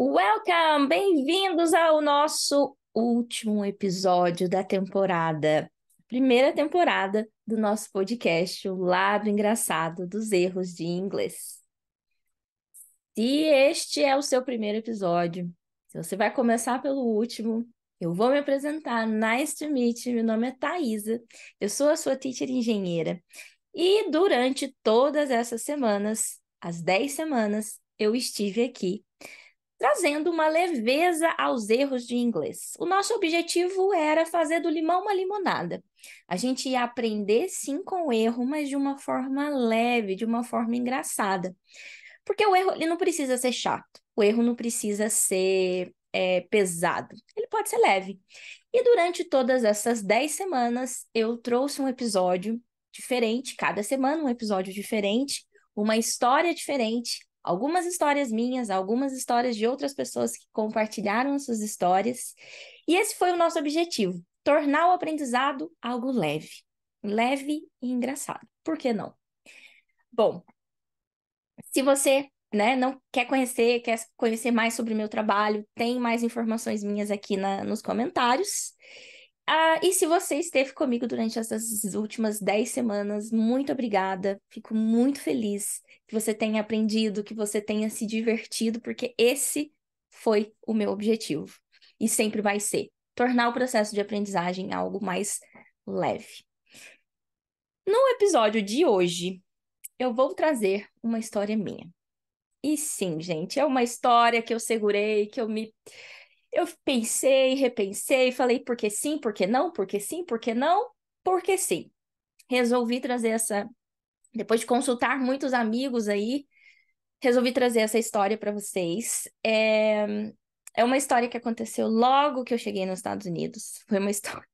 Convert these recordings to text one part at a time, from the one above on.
Welcome! Bem-vindos ao nosso último episódio da temporada, primeira temporada do nosso podcast, O Lado Engraçado dos Erros de Inglês. Se este é o seu primeiro episódio, se você vai começar pelo último, eu vou me apresentar. Nice to meet you. Meu nome é Thaisa, eu sou a sua teacher engenheira. E durante todas essas semanas, as 10 semanas, eu estive aqui trazendo uma leveza aos erros de inglês. O nosso objetivo era fazer do limão uma limonada. A gente ia aprender sim com o erro, mas de uma forma leve, de uma forma engraçada. Porque o erro ele não precisa ser chato, o erro não precisa ser pesado, ele pode ser leve. E durante todas essas 10 semanas, eu trouxe um episódio diferente, cada semana um episódio diferente, uma história diferente, algumas histórias minhas, algumas histórias de outras pessoas que compartilharam suas histórias. E esse foi o nosso objetivo: tornar o aprendizado algo leve. Leve e engraçado. Por que não? Bom, se você, né, não quer conhecer mais sobre o meu trabalho, tem mais informações minhas aqui nos comentários. E se você esteve comigo durante essas últimas 10 semanas, muito obrigada. Fico muito feliz que você tenha aprendido, que você tenha se divertido, porque esse foi o meu objetivo. E sempre vai ser tornar o processo de aprendizagem algo mais leve. No episódio de hoje, eu vou trazer uma história minha. E sim, gente, é uma história que eu segurei, eu pensei, repensei, falei por que sim, por que não, por que sim, por que não, porque sim. Resolvi trazer depois de consultar muitos amigos aí, resolvi trazer essa história para vocês. É uma história que aconteceu logo que eu cheguei nos Estados Unidos. Foi uma história,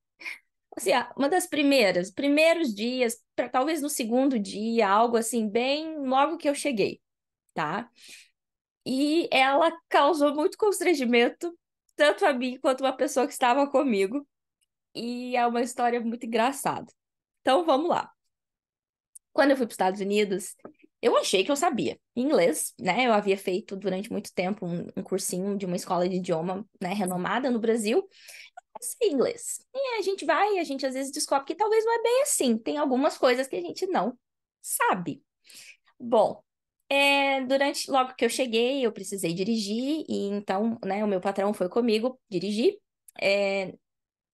assim, uma das primeiros dias, talvez no segundo dia, algo assim, bem logo que eu cheguei, tá? E ela causou muito constrangimento, tanto a mim quanto uma pessoa que estava comigo. E é uma história muito engraçada. Então vamos lá. Quando eu fui para os Estados Unidos, eu achei que eu sabia inglês, né? Eu havia feito durante muito tempo um cursinho de uma escola de idioma, né, renomada no Brasil. Eu sei inglês. E a gente às vezes descobre que talvez não é bem assim. Tem algumas coisas que a gente não sabe. Bom, logo que eu cheguei, eu precisei dirigir, e então, né, o meu patrão foi comigo dirigir,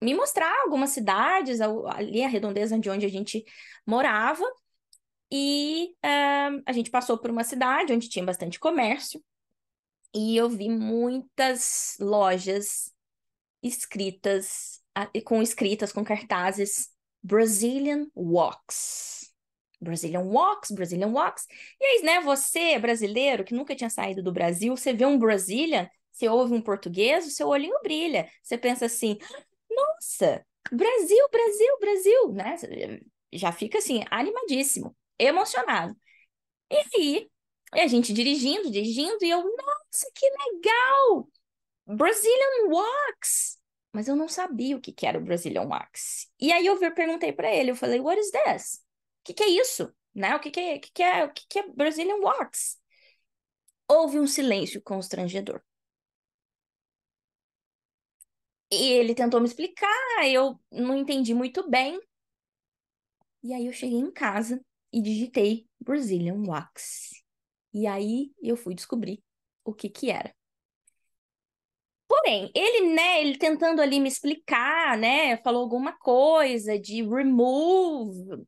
me mostrar algumas cidades, ali a redondeza de onde a gente morava, e a gente passou por uma cidade onde tinha bastante comércio, e eu vi muitas lojas com cartazes Brazilian Walks. Brazilian Walks, Brazilian Walks. E aí, né, você, brasileiro, que nunca tinha saído do Brasil, você vê um Brazilian, você ouve um português, o seu olhinho brilha. Você pensa assim, nossa, Brasil, Brasil, Brasil, né? Você já fica assim, animadíssimo, emocionado. E aí, a gente dirigindo, e eu, nossa, que legal! Brazilian Wax! Mas eu não sabia o que que era o Brazilian Wax. E aí perguntei para ele, eu falei, what is this? O que que é isso? Né? O que que é Brazilian Wax? Houve um silêncio constrangedor. E ele tentou me explicar, eu não entendi muito bem. E aí eu cheguei em casa e digitei Brazilian Wax. E aí eu fui descobrir o que que era. Porém, ele tentando ali me explicar, né, falou alguma coisa de remove,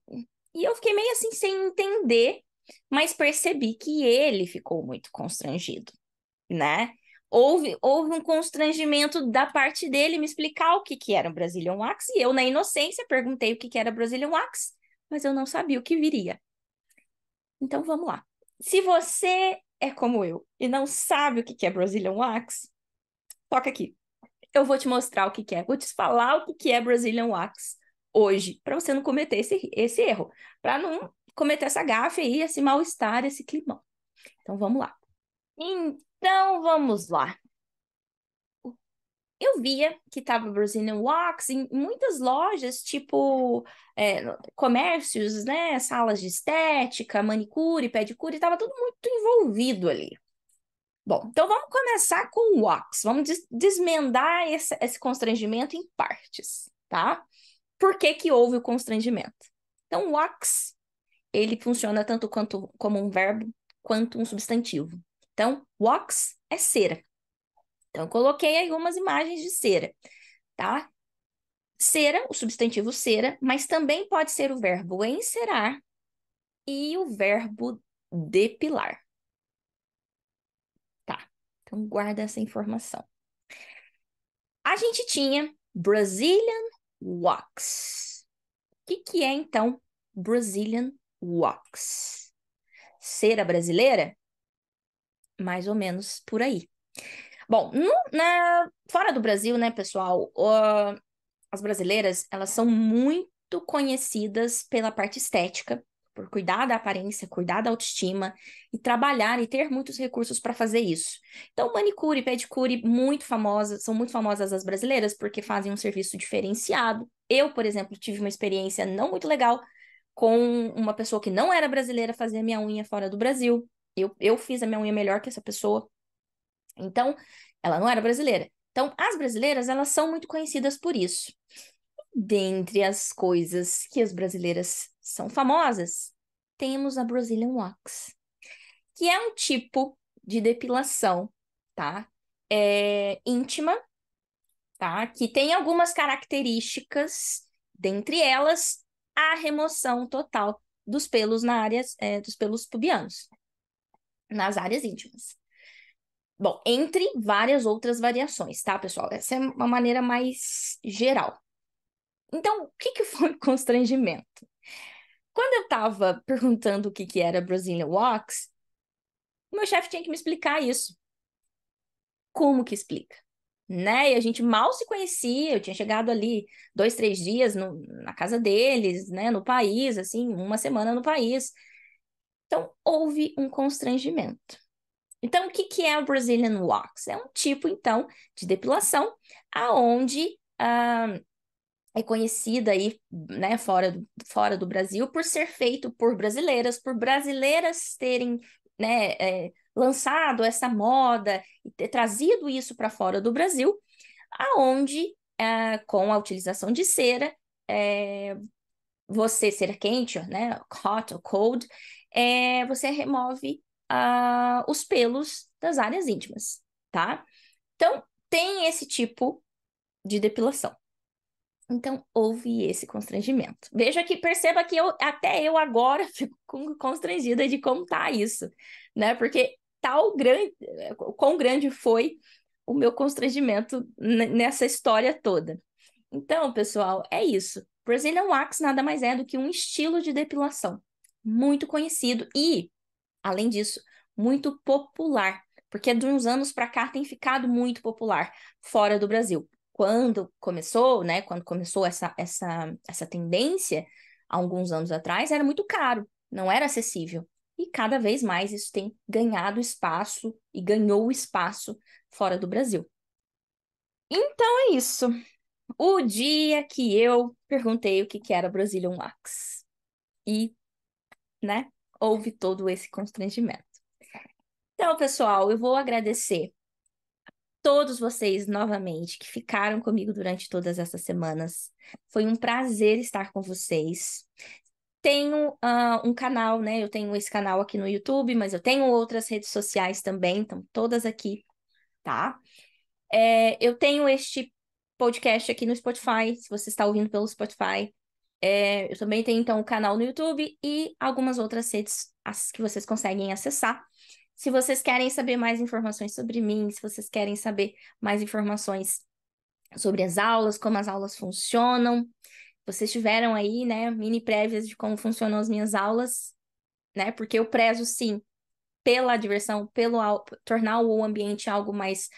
e eu fiquei meio assim sem entender, mas percebi que ele ficou muito constrangido, né? Houve um constrangimento da parte dele me explicar o que que era o Brazilian Wax, e eu, na inocência, perguntei o que que era Brazilian Wax, mas eu não sabia o que viria. Então vamos lá. Se você é como eu e não sabe o que que é Brazilian Wax, toca aqui. Eu vou te mostrar o que que é, vou te falar o que que é Brazilian Wax hoje, para você não cometer esse erro, para não cometer essa gafe aí, esse mal-estar, esse climão. Então vamos lá. Então vamos lá. Eu via que estava Brazilian Wax em muitas lojas, tipo comércios, né? Salas de estética, manicure, pedicure, estava tudo muito envolvido ali. Bom, então vamos começar com o wax. Vamos desmendar esse constrangimento em partes, tá? Por que que houve o constrangimento? Então, o wax, ele funciona tanto como um verbo quanto um substantivo. Então, wax é cera. Então, eu coloquei aí algumas imagens de cera, tá? Cera, o substantivo cera, mas também pode ser o verbo encerar e o verbo depilar. Tá, então guarda essa informação. A gente tinha Brazilian wax. O que é, então, Brazilian wax? Cera brasileira? Mais ou menos por aí. Bom, fora do Brasil, né, pessoal, as brasileiras, elas são muito conhecidas pela parte estética, por cuidar da aparência, cuidar da autoestima e trabalhar e ter muitos recursos para fazer isso. Então, manicure, pedicure, muito famosas, são muito famosas as brasileiras porque fazem um serviço diferenciado. Eu, por exemplo, tive uma experiência não muito legal com uma pessoa que não era brasileira fazer a minha unha fora do Brasil. Eu fiz a minha unha melhor que essa pessoa. Então, ela não era brasileira. Então, as brasileiras, elas são muito conhecidas por isso. Dentre as coisas que as brasileiras são famosas, temos a Brazilian Wax, que é um tipo de depilação, tá? Íntima, tá? Que tem algumas características, dentre elas, a remoção total dos pelos dos pelos pubianos, nas áreas íntimas. Bom, entre várias outras variações, tá, pessoal? Essa é uma maneira mais geral. Então, o que foi o constrangimento? Quando eu estava perguntando o que era Brazilian Wax, o meu chefe tinha que me explicar isso. Como que explica? Né? E a gente mal se conhecia, eu tinha chegado ali 2, 3 dias na casa deles, né? No país, assim, uma semana no país. Então, houve um constrangimento. Então, o que é o Brazilian Wax? É um tipo, então, de depilação aonde é conhecida aí, né, fora do Brasil, por ser feito por brasileiras terem, né, lançado essa moda e ter trazido isso para fora do Brasil, aonde, com a utilização de cera, você, cera quente, né, hot ou cold, você remove os pelos das áreas íntimas, tá? Então, tem esse tipo de depilação. Então, houve esse constrangimento. Veja que, perceba que até eu agora fico constrangida de contar isso, né? Porque quão grande foi o meu constrangimento nessa história toda. Então, pessoal, é isso. Brazilian Wax nada mais é do que um estilo de depilação muito conhecido e, além disso, muito popular, porque de uns anos para cá tem ficado muito popular fora do Brasil. Quando começou, né, quando começou essa tendência, há alguns anos atrás, era muito caro, não era acessível. E cada vez mais isso tem ganhado espaço e ganhou espaço fora do Brasil. Então é isso. O dia que eu perguntei o que era Brazilian Wax. E, né, houve todo esse constrangimento. Então, pessoal, eu vou agradecer todos vocês novamente que ficaram comigo durante todas essas semanas. Foi um prazer estar com vocês. Tenho um canal, né? Eu tenho esse canal aqui no YouTube, mas eu tenho outras redes sociais também, então todas aqui, tá? Eu tenho este podcast aqui no Spotify, se você está ouvindo pelo Spotify. Eu também tenho, então, um canal no YouTube e algumas outras redes que vocês conseguem acessar. Se vocês querem saber mais informações sobre mim, se vocês querem saber mais informações sobre as aulas, como as aulas funcionam, vocês tiveram aí, né, mini prévias de como funcionam as minhas aulas, né? Porque eu prezo, sim, pela diversão, tornar o ambiente algo mais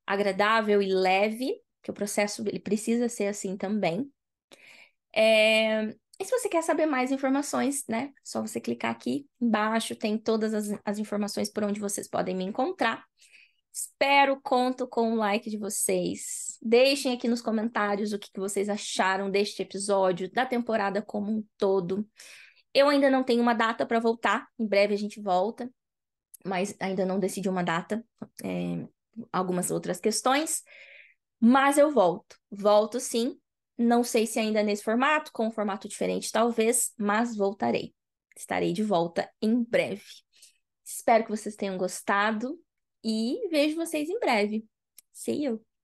agradável e leve, que o processo ele precisa ser assim também. E se você quer saber mais informações, né? Só você clicar aqui embaixo, tem todas as informações por onde vocês podem me encontrar. Conto com o like de vocês. Deixem aqui nos comentários o que vocês acharam deste episódio, da temporada como um todo. Eu ainda não tenho uma data para voltar, em breve a gente volta, mas ainda não decidi uma data, algumas outras questões, mas eu volto. Volto sim, não sei se ainda nesse formato, com um formato diferente talvez, mas voltarei. Estarei de volta em breve. Espero que vocês tenham gostado e vejo vocês em breve. See you!